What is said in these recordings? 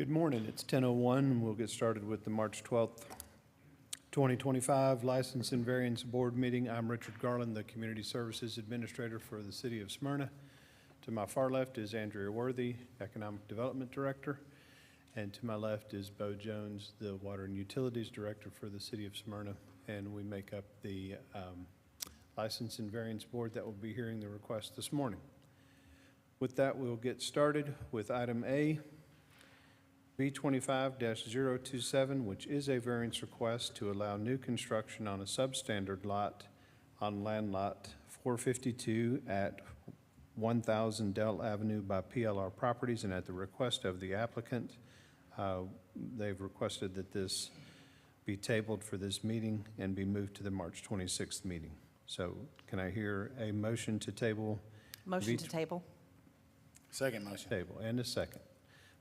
Good morning. It's 10:01. We'll get started with the March 12th, 2025 License and Variance Board meeting. I'm Richard Garland, the Community Services Administrator for the City of Smyrna. To my far left is Andrea Worthy, Economic Development Director, and to my left is Bo Jones, the Water and Utilities Director for the City of Smyrna, and we make up the License and Variance Board that will be hearing the request this morning. With that, we'll get started with item A, B25-027, which is a variance request to allow new construction on a substandard lot on land lot 452 at 1000 Dell Avenue by PLR Properties, and at the request of the applicant, they've requested that this be tabled for this meeting and be moved to the March 26th meeting. So can I hear a motion to table? Motion to table. Second motion. Table, and a second.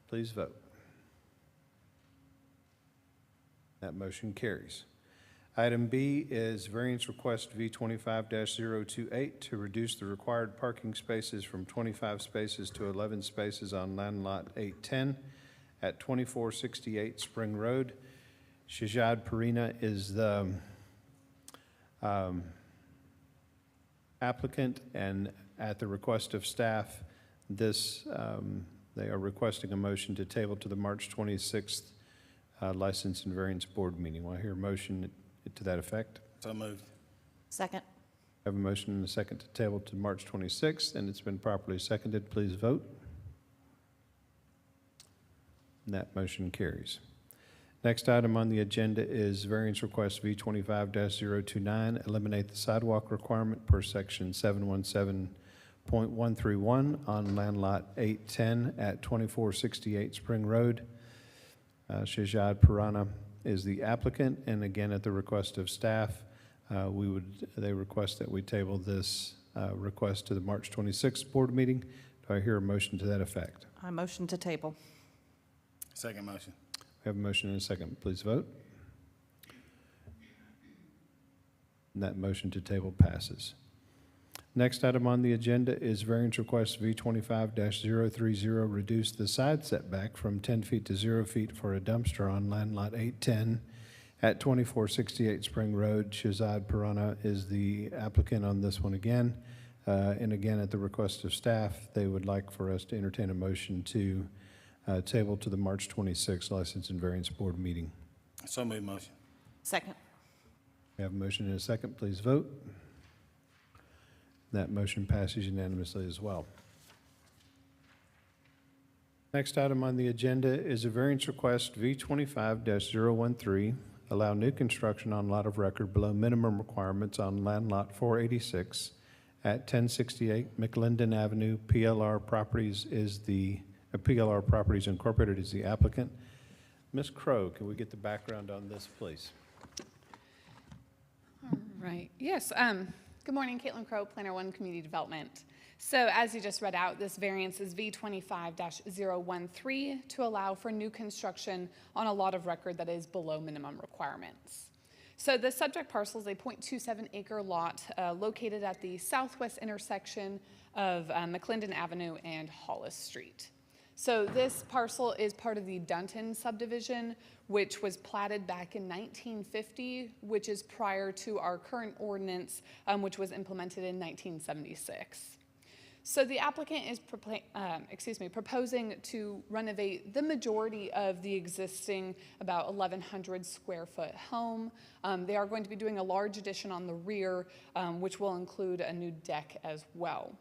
Please vote. That motion carries. Item B is variance request V25-028 to reduce the required parking spaces from 25 spaces to 11 spaces on land lot 810 at 2468 Spring Road. Shahjad Parina is the applicant, and at the request of staff, they are requesting a motion to table to the March 26th License and Variance Board meeting. Will I hear a motion to that effect? So moved. Second. I have a motion and a second to table to March 26th, and it's been properly seconded. Please vote. And that motion carries. Next item on the agenda is variance request V25-029, eliminate the sidewalk requirement per section 717.131 on land lot 810 at 2468 Spring Road. Shahjad Parina is the applicant, and again, at the request of staff, they request that we table this request to the March 26th board meeting. Do I hear a motion to that effect? I motion to table. Second motion. We have a motion and a second. Please vote. And that motion to table passes. Next item on the agenda is variance request V25-030, reduce the side setback from 10 feet to 0 feet for a dumpster on land lot 810 at 2468 Spring Road. Shahjad Parina is the applicant on this one again. And again, at the request of staff, they would like for us to entertain a motion to table to the March 26th License and Variance Board meeting. So moved motion. Second. We have a motion and a second. Please vote. That motion passes unanimously as well. Next item on the agenda is a variance request V25-013, allow new construction on lot of record below minimum requirements on land lot 486 at 1068 McLendon Avenue. PLR Properties Incorporated is the applicant. Ms. Crow, can we get the background on this, please? All right. Yes. Good morning, Caitlin Crow, Planner 1 Community Development. So as you just read out, this variance is V25-013 to allow for new construction on a lot of record that is below minimum requirements. So the subject parcel is a 0.27 acre lot located at the southwest intersection of McLendon Avenue and Hollis Street. So this parcel is part of the Dunton subdivision, which was platted back in 1950, which is prior to our current ordinance, which was implemented in 1976. So the applicant is proposing to renovate the majority of the existing about 1,100 square foot home. They are going to be doing a large addition on the rear, which will include a new deck as well.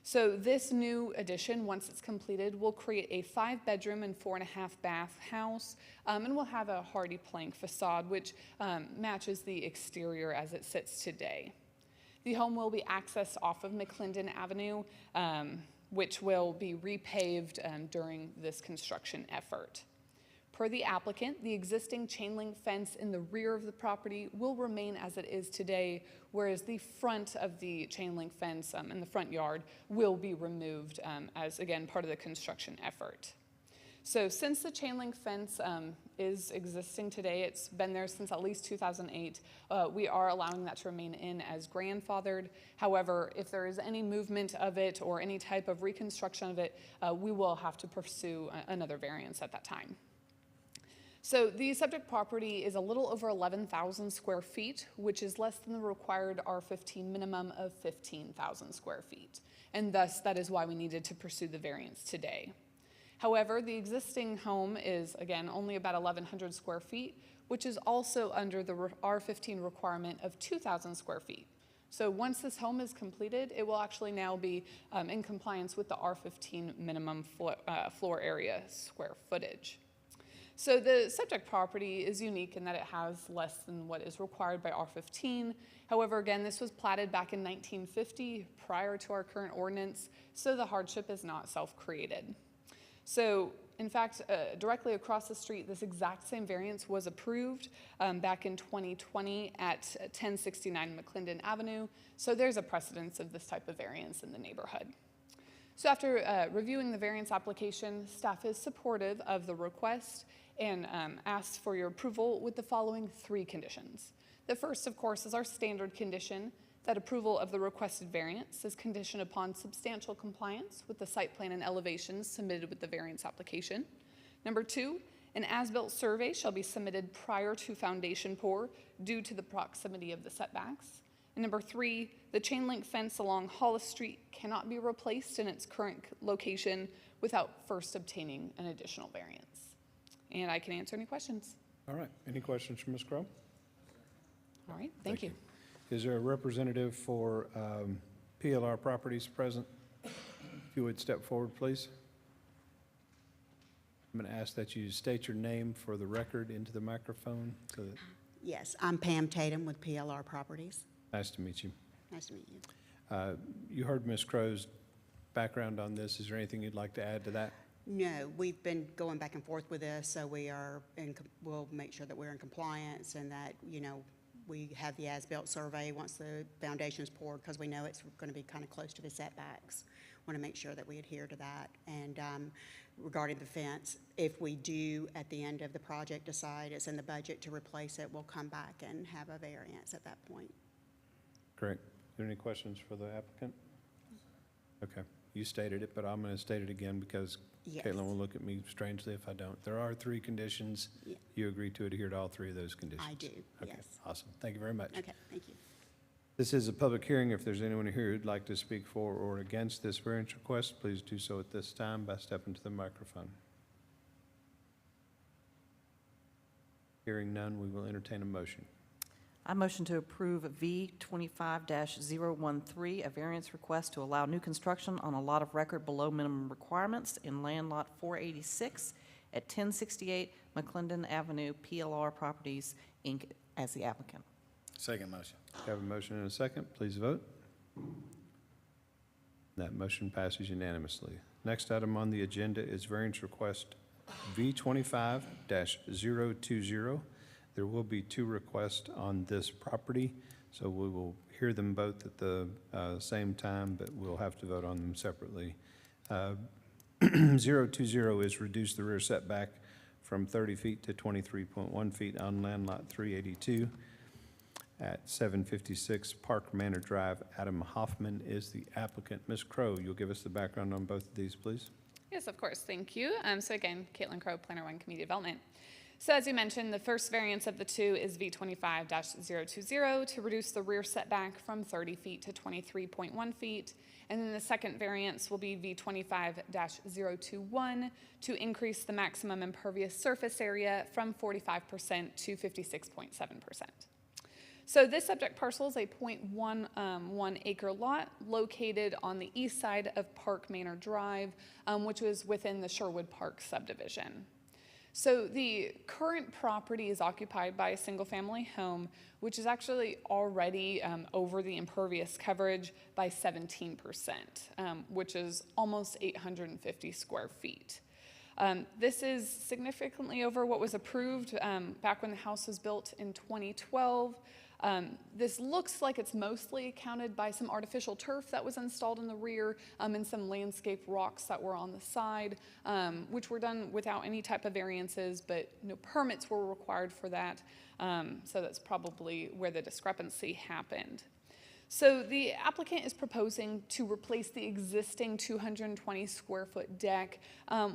So this new addition, once it's completed, will create a 5-bedroom and 4.5-bath house, and will have a hardy plank facade, which matches the exterior as it sits today. The home will be accessed off of McLendon Avenue, which will be repaved during this construction effort. Per the applicant, the existing chain link fence in the rear of the property will remain as it is today, whereas the front of the chain link fence in the front yard will be removed as, again, part of the construction effort. So since the chain link fence is existing today, it's been there since at least 2008, we are allowing that to remain in as grandfathered. However, if there is any movement of it or any type of reconstruction of it, we will have to pursue another variance at that time. So the subject property is a little over 11,000 square feet, which is less than the required R15 minimum of 15,000 square feet. And thus, that is why we needed to pursue the variance today. However, the existing home is, again, only about 1,100 square feet, which is also under the R15 requirement of 2,000 square feet. So once this home is completed, it will actually now be in compliance with the R15 minimum floor area square footage. So the subject property is unique in that it has less than what is required by R15. However, again, this was platted back in 1950 prior to our current ordinance, so the hardship is not self-created. So, in fact, directly across the street, this exact same variance was approved back in 2020 at 1069 McClendon Avenue. So there's a precedence of this type of variance in the neighborhood. So after reviewing the variance application, staff is supportive of the request and asks for your approval with the following 3 conditions. The first, of course, is our standard condition, that approval of the requested variance is conditioned upon substantial compliance with the site plan and elevations submitted with the variance application. Number 2, an as-built survey shall be submitted prior to foundation pour due to the proximity of the setbacks. And number 3, the chain link fence along Hollis Street cannot be replaced in its current location without first obtaining an additional variance. And I can answer any questions. All right, any questions for Ms. Crowe? All right, thank you. Is there a representative for PLR Properties present? If you would step forward, please. I'm going to ask that you state your name for the record into the microphone. So that, Yes, I'm Pam Tatum with PLR Properties. nice to meet you. Nice to meet you. You heard Ms. Crowe's background on this. Is there anything you'd like to add to that? No, we've been going back and forth with this, so we'll make sure that we're in compliance and that, we have the as-built survey once the foundation is poured, because we know it's going to be kind of close to the setbacks. Want to make sure that we adhere to that. And regarding the fence, if we do at the end of the project decide it's in the budget to replace it, we'll come back and have a variance at that point. Great. Are there any questions for the applicant? Okay, you stated it, but I'm going to state it again because Yes. Caitlin will look at me strangely if I don't. There are 3 conditions. Yeah. You agree to adhere to all 3 of those conditions? I do, Okay, yes. awesome. Thank you very much. Okay, thank you. This is a public hearing. If there's anyone here who'd like to speak for or against this variance request, please do so at this time by stepping to the microphone. Hearing none, we will entertain a motion. I motion to approve V 25-013, a variance request to allow new construction on a lot of record below minimum requirements in land lot 486 at 1068 McClendon Avenue, PLR Properties, Inc., as the applicant. Second motion. We have a motion and a second. Please vote. That motion passes unanimously. Next item on the agenda is variance request V 25-020. There will be 2 requests on this property, so we will hear them both at the same time, but we'll have to vote on them separately. 020 is reduce the rear setback from 30 feet to 23.1 feet on land lot 382 at 756 Park Manor Drive. Adam Hoffman is the applicant. Ms. Crowe, you'll give us the background on both of these, please? Yes, of course, thank you. So again, Caitlin Crowe, Planner 1 Community Development. So as you mentioned, the first variance of the 2 is V 25-020 to reduce the rear setback from 30 feet to 23.1 feet. And then the second variance will be V 25-021 to increase the maximum impervious surface area from 45% to 56.7%. So this subject parcel is a 0.11 acre lot located on the east side of Park Manor Drive, which was within the Sherwood Park subdivision. So the current property is occupied by a single-family home, which is actually already over the impervious coverage by 17%, which is almost 850 square feet. This is significantly over what was approved back when the house was built in 2012. This looks like it's mostly accounted by some artificial turf that was installed in the rear and some landscape rocks that were on the side, which were done without any type of variances, but no permits were required for that. So that's probably where the discrepancy happened. So the applicant is proposing to replace the existing 220 square foot deck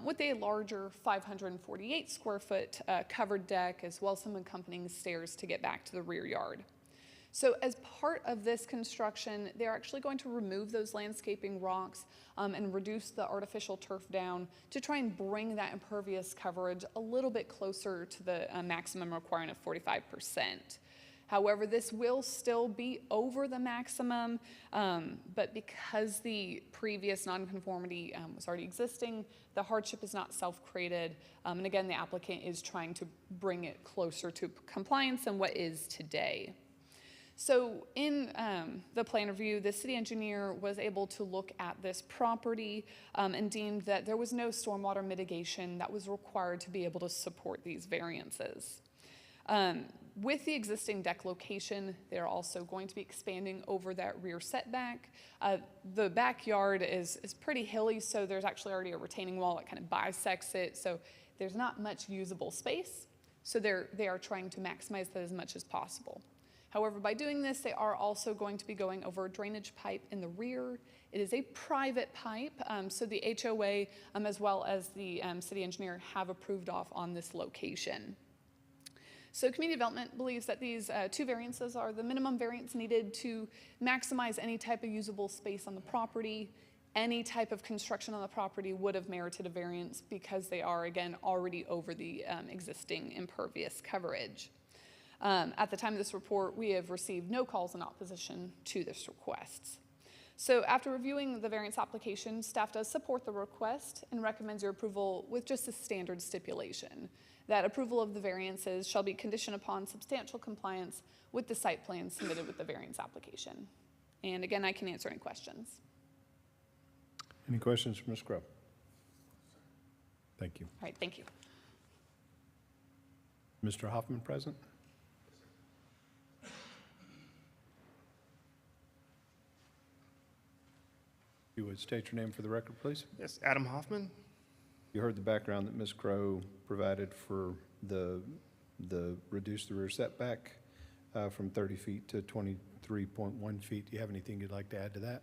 with a larger 548 square foot covered deck, as well as some accompanying stairs to get back to the rear yard. So as part of this construction, they're actually going to remove those landscaping rocks and reduce the artificial turf down to try and bring that impervious coverage a little bit closer to the maximum requirement of 45%. However, this will still be over the maximum, but because the previous nonconformity was already existing, the hardship is not self-created. And again, the applicant is trying to bring it closer to compliance than what is today. So in the plan review, the city engineer was able to look at this property and deemed that there was no stormwater mitigation that was required to be able to support these variances. With the existing deck location, they're also going to be expanding over that rear setback. The backyard is pretty hilly, so there's actually already a retaining wall that kind of bisects it, so there's not much usable space. So they are trying to maximize that as much as possible. However, by doing this, they are also going to be going over a drainage pipe in the rear. It is a private pipe, so the HOA as well as the city engineer have approved off on this location. So community development believes that these two variances are the minimum variance needed to maximize any type of usable space on the property. Any type of construction on the property would have merited a variance because they are, again, already over the existing impervious coverage. At the time of this report, we have received no calls in opposition to this request. So after reviewing the variance application, staff does support the request and recommends your approval with just a standard stipulation that approval of the variances shall be conditioned upon substantial compliance with the site plan submitted with the variance application. And again, I can answer any questions. Any questions for Ms. Crowe? Thank you. All right, thank you. Mr. Hoffman, present? You would state your name for the record, please? Yes, Adam Hoffman. You heard the background that Ms. Crowe provided for the reduce the rear setback from 30 feet to 23.1 feet. Do you have anything you'd like to add to that?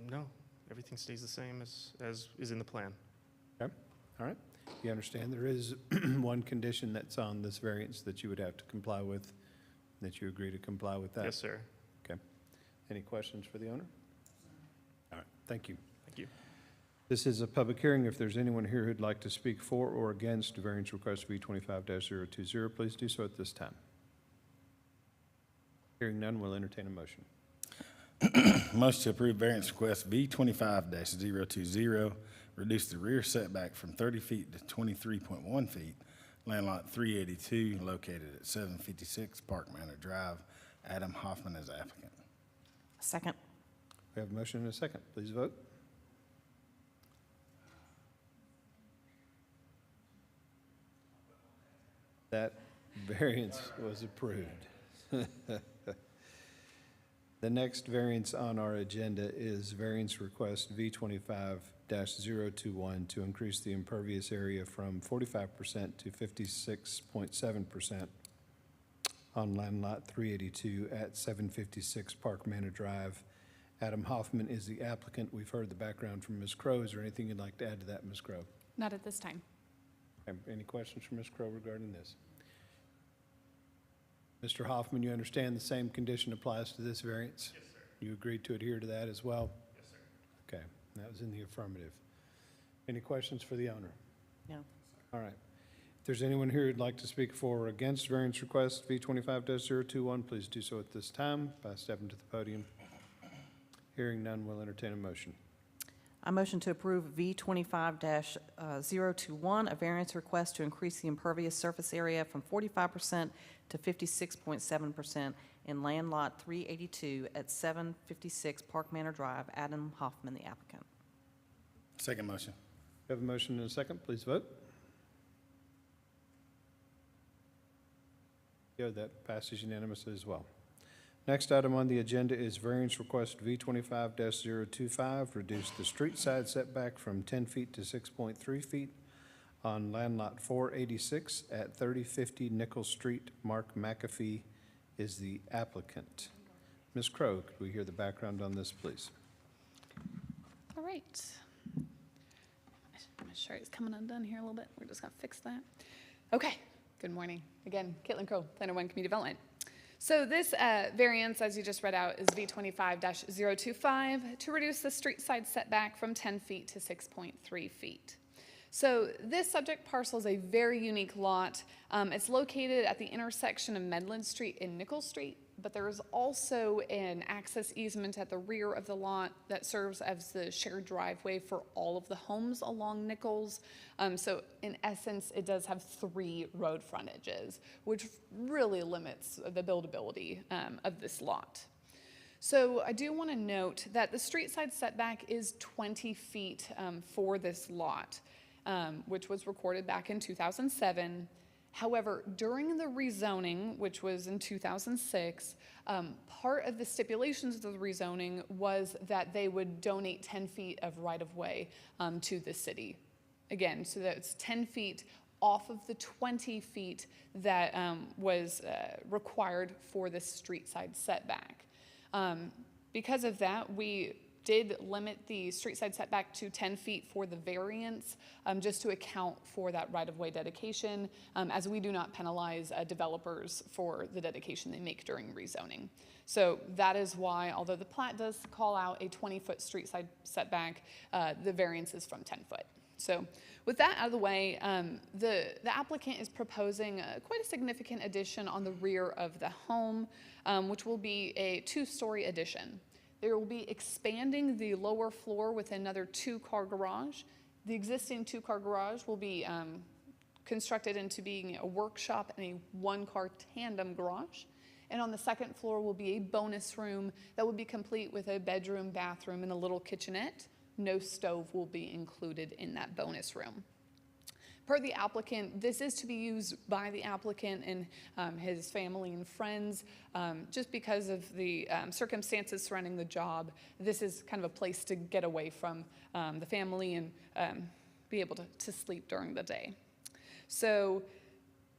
No, everything stays the same as is in the plan. Okay, all right. You understand there is one condition that's on this variance that you would have to comply with, that you agree to comply with that? Yes, sir. Okay. Any questions for the owner? All right, thank you. Thank you. This is a public hearing. If there's anyone here who'd like to speak for or against variance request V25-020, please do so at this time. Hearing none, we'll entertain a motion. Motion to approve variance request V25-020, reduce the rear setback from 30 feet to 23.1 feet, land lot 382, located at 756 Park Manor Drive. Adam Hoffman is applicant. Second. We have a motion and a second. Please vote. That variance was approved. The next variance on our agenda is variance request V25-021 to increase the impervious area from 45% to 56.7% on land lot 382 at 756 Park Manor Drive. Adam Hoffman is the applicant. We've heard the background from Ms. Crowe. Is there anything you'd like to add to that, Ms. Crowe? Not at this time. Any questions for Ms. Crowe regarding this? Mr. Hoffman, you understand the same condition applies to this variance? Yes, sir. You agreed to adhere to that as well? Yes, sir. Okay, that was in the affirmative. Any questions for the owner? No. All right. If there's anyone here who'd like to speak for or against variance request V25-021, please do so at this time by stepping to the podium. Hearing none, we'll entertain a motion. I motion to approve V25-021, a variance request to increase the impervious surface area from 45% to 56.7% in land lot 382 at 756 Park Manor Drive. Adam Hoffman, the applicant. Second motion. We have a motion and a second. Please vote. Yeah, that passes unanimously as well. Next item on the agenda is variance request V25-025, reduce the street side setback from 10 feet to 6.3 feet on land lot 486 at 3050 Nichols Street. Mark McAfee is the applicant. Ms. Crowe, could we hear the background on this, please? All right. My shirt is coming undone here a little bit. We're just gonna fix that. Okay, good morning. Again, Caitlin Crowe, Planner 1 Community Development. So this variance, as you just read out, is V25-025 to reduce the street side setback from 10 feet to 6.3 feet. So this subject parcel is a very unique lot. It's located at the intersection of Medland Street and Nichols Street, but there is also an access easement at the rear of the lot that serves as the shared driveway for all of the homes along Nichols. So in essence, it does have 3 road frontages, which really limits the buildability of this lot. So I do want to note that the street side setback is 20 feet for this lot, which was recorded back in 2007. However, during the rezoning, which was in 2006, part of the stipulations of the rezoning was that they would donate 10 feet of right-of-way to the city. Again, so that's 10 feet off of the 20 feet that was required for the street side setback. Because of that, we did limit the street side setback to 10 feet for the variance, just to account for that right-of-way dedication, as we do not penalize developers for the dedication they make during rezoning. So that is why, although the plat does call out a 20-foot street side setback, the variance is from 10 foot. So with that out of the way, the applicant is proposing quite a significant addition on the rear of the home, which will be a 2-story addition. They will be expanding the lower floor with another 2-car garage. The existing 2-car garage will be constructed into being a workshop and a 1-car tandem garage. And on the second floor will be a bonus room that will be complete with a bedroom, bathroom, and a little kitchenette. No stove will be included in that bonus room. Per the applicant, this is to be used by the applicant and his family and friends. Just because of the circumstances surrounding the job, this is kind of a place to get away from the family and be able to sleep during the day. So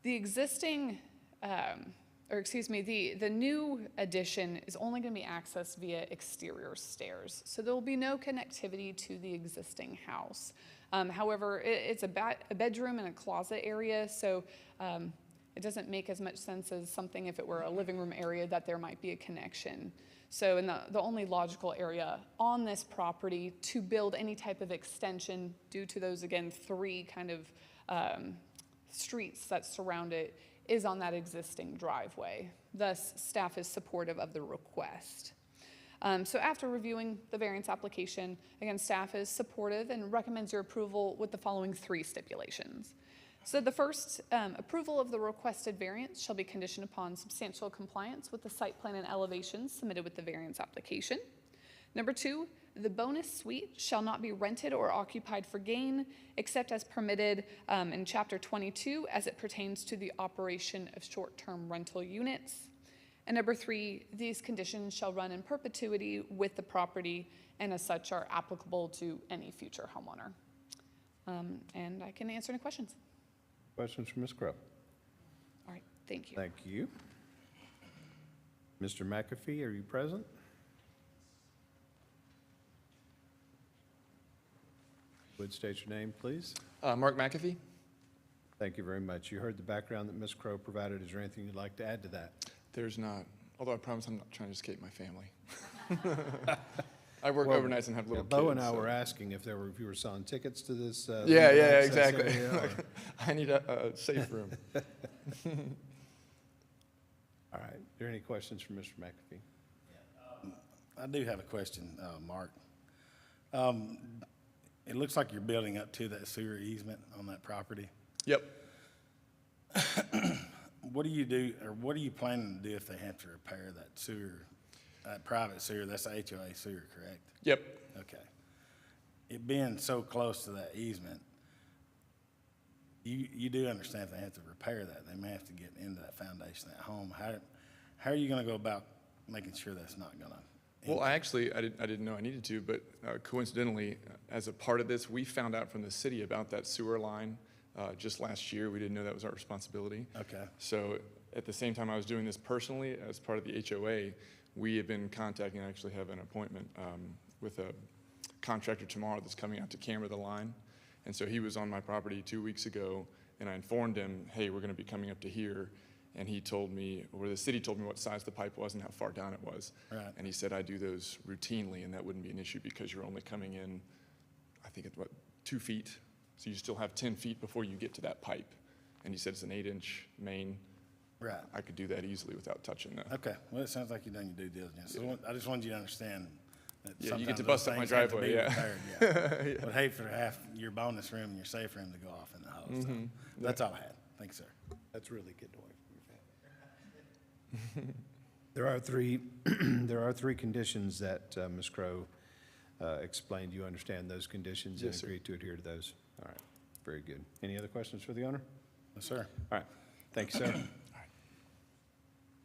the existing, the new addition is only going to be accessed via exterior stairs. So there will be no connectivity to the existing house. However, it's a bedroom and a closet area, so it doesn't make as much sense as something if it were a living room area that there might be a connection. So in the only logical area on this property to build any type of extension due to those, again, 3 kind of streets that surround it is on that existing driveway. Thus, staff is supportive of the request. So after reviewing the variance application, again, staff is supportive and recommends your approval with the following 3 stipulations. So the first, approval of the requested variance shall be conditioned upon substantial compliance with the site plan and elevations submitted with the variance application. Number 2, the bonus suite shall not be rented or occupied for gain, except as permitted in Chapter 22 as it pertains to the operation of short-term rental units. And number 3, these conditions shall run in perpetuity with the property and as such are applicable to any future homeowner. And I can answer any questions. Questions for Ms. Crowe? All right, thank you. Thank you. Mr. McAfee, are you present? Would state your name, please? Mark McAfee. Thank you very much. You heard the background that Ms. Crowe provided. Is there anything you'd like to add to that? There's not, although I promise I'm not trying to escape my family. I work Well, overnights and have little Bo kids. and I so- were asking if you were selling tickets to this. Yeah, limited access exactly. area, or- I need a safe room. All right. Are there any questions for Mr. McAfee? I do have a question, Mark. It looks like you're building up to that sewer easement on that property. Yep. What do you do, or what are you planning to do if they have to repair that sewer, that private sewer? That's a HOA sewer, correct? Yep. Okay. It being so close to that easement, you do understand if they have to repair that, they may have to get into that foundation at home. How are you gonna go about making sure that's not gonna. Well, I didn't know I needed to, but coincidentally, as a part of this, we found out from the city about that sewer line just last year. We didn't know that was our responsibility. Okay, So at the same time I was doing this personally, as part of the HOA, we have been contacting, I actually have an appointment with a contractor tomorrow that's coming out to camera the line. And so he was on my property 2 weeks ago, and I informed him, hey, we're gonna be coming up to here. And he told me, or the city told me what size the pipe was and how far down it was. right, And he said, I do those routinely, and that wouldn't be an issue because you're only coming in, I think it's 2 feet. So you still have 10 feet before you get to that pipe. And he said it's an 8-inch main. right. I could do that easily without touching that. Okay, well, it sounds like you've done your due diligence. So I just wanted you to understand that Yeah, you sometimes get to those bust up my things have to driveway, be yeah. repaired, yeah. Would hate for half your bonus room and your safe room to go off in the hole, so that's all I had. Thanks, sir. That's really getting away from your family. There are three conditions that Ms. Crowe explained. You understand those conditions and Yes, sir. agree to adhere to those? All right, very good. Any other questions for the owner? Yes, sir. All right, thank you, sir.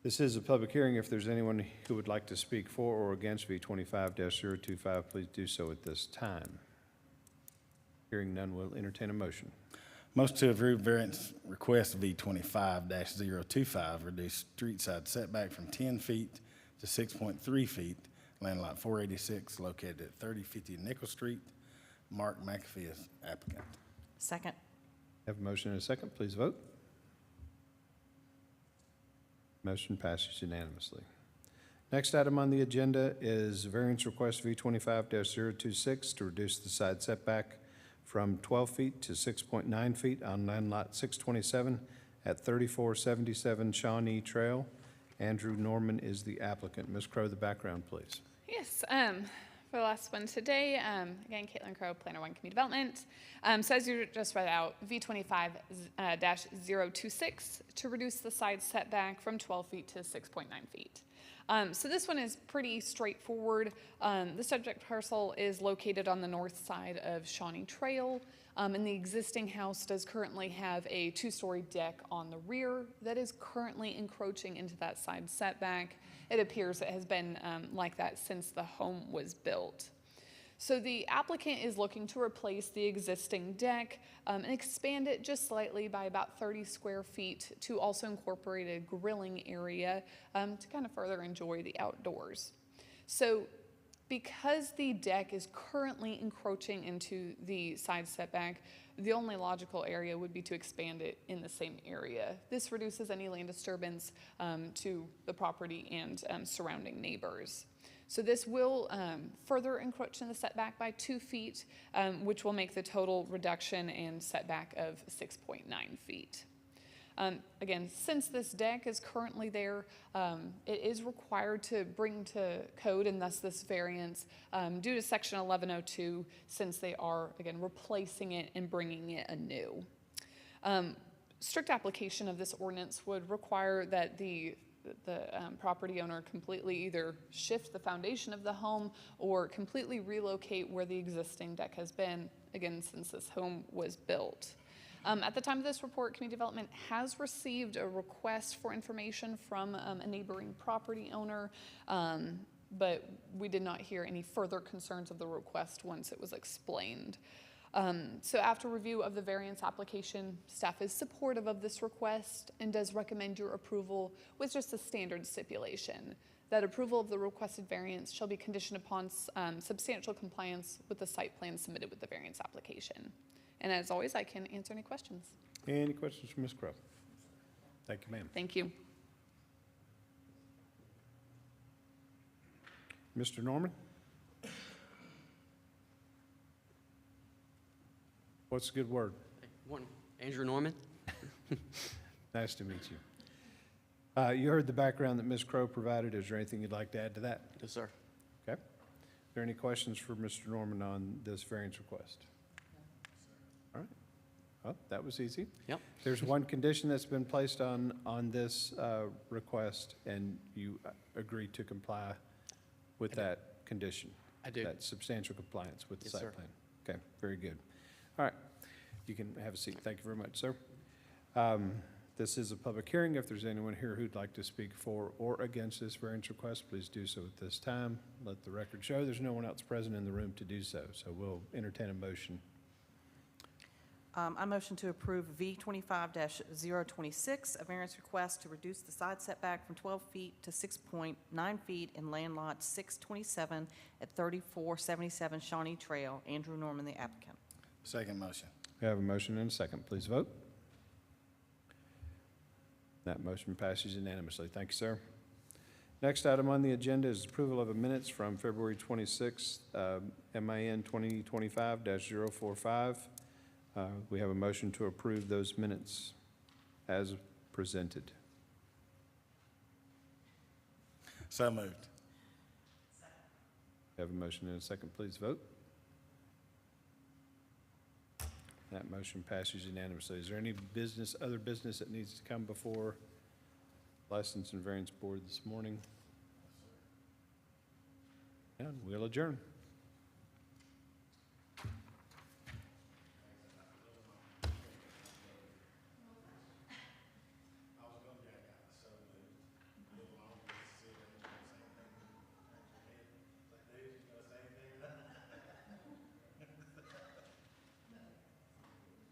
This is a public hearing. If there's anyone who would like to speak for or against V 25-025, please do so at this time. Hearing none, we'll entertain a motion. Motion to approve variance request V 25-025, reduce street side setback from 10 feet to 6.3 feet, land lot 486 located at 3050 Nickel Street. Mark McAfee is applicant. Second. Have a motion and a second. Please vote. Motion passes unanimously. Next item on the agenda is variance request V 25-026 to reduce the side setback from 12 feet to 6.9 feet on land lot 627 at 3477 Shawnee Trail. Andrew Norman is the applicant. Ms. Crowe, the background, please. Yes, for the last one today, again, Caitlin Crowe, Planner 1 Community Development. So as you just read out, V25-026 to reduce the side setback from 12 feet to 6.9 feet. So this one is pretty straightforward. The subject parcel is located on the north side of Shawnee Trail, and the existing house does currently have a 2-story deck on the rear that is currently encroaching into that side setback. It appears it has been like that since the home was built. So the applicant is looking to replace the existing deck and expand it just slightly by about 30 square feet to also incorporate a grilling area to kind of further enjoy the outdoors. So because the deck is currently encroaching into the side setback, the only logical area would be to expand it in the same area. This reduces any land disturbance to the property and surrounding neighbors. So this will further encroach in the setback by 2 feet, which will make the total reduction in setback of 6.9 feet. Again, since this deck is currently there, it is required to bring to code, and thus this variance, due to section 1102, since they are, again, replacing it and bringing it anew. Strict application of this ordinance would require that the property owner completely either shift the foundation of the home or completely relocate where the existing deck has been, again, since this home was built. At the time of this report, Community Development has received a request for information from a neighboring property owner, but we did not hear any further concerns of the request once it was explained. So after review of the variance application, staff is supportive of this request and does recommend your approval with just a standard stipulation. That approval of the requested variance shall be conditioned upon substantial compliance with the site plan submitted with the variance application. And as always, I can answer any questions. Any questions for Ms. Crowe? Thank you, ma'am. Thank you. Mr. Norman? What's a good word? Morning, Andrew Norman. Nice to meet you. You heard the background that Ms. Crowe provided. Is there anything you'd like to add to that? Yes, sir. Okay. Are there any questions for Mr. Norman on this variance request? All right. Well, that was easy. Yep. There's one condition that's been placed on this request, and you agreed to comply with that condition? I do. That substantial compliance with the Yes, site sir. plan? Okay, very good. All right. You can have a seat. Thank you very much, sir. This is a public hearing. If there's anyone here who'd like to speak for or against this variance request, please do so at this time. Let the record show there's no one else present in the room to do so, so we'll entertain a motion. I motion to approve V 25-026, a variance request to reduce the side setback from 12 feet to 6.9 feet in land lot 627 at 3477 Shawnee Trail. Andrew Norman, the applicant. Second motion. We have a motion and a second. Please vote. That motion passes unanimously. Thank you, sir. Next item on the agenda is approval of a minutes from February 26th, MIN 2025-045. We have a motion to approve those minutes as presented. So moved. We have a motion and a second. Please vote. That motion passes unanimously. Is there any business, other business that needs to come before License and Variance Board this morning? And we'll adjourn.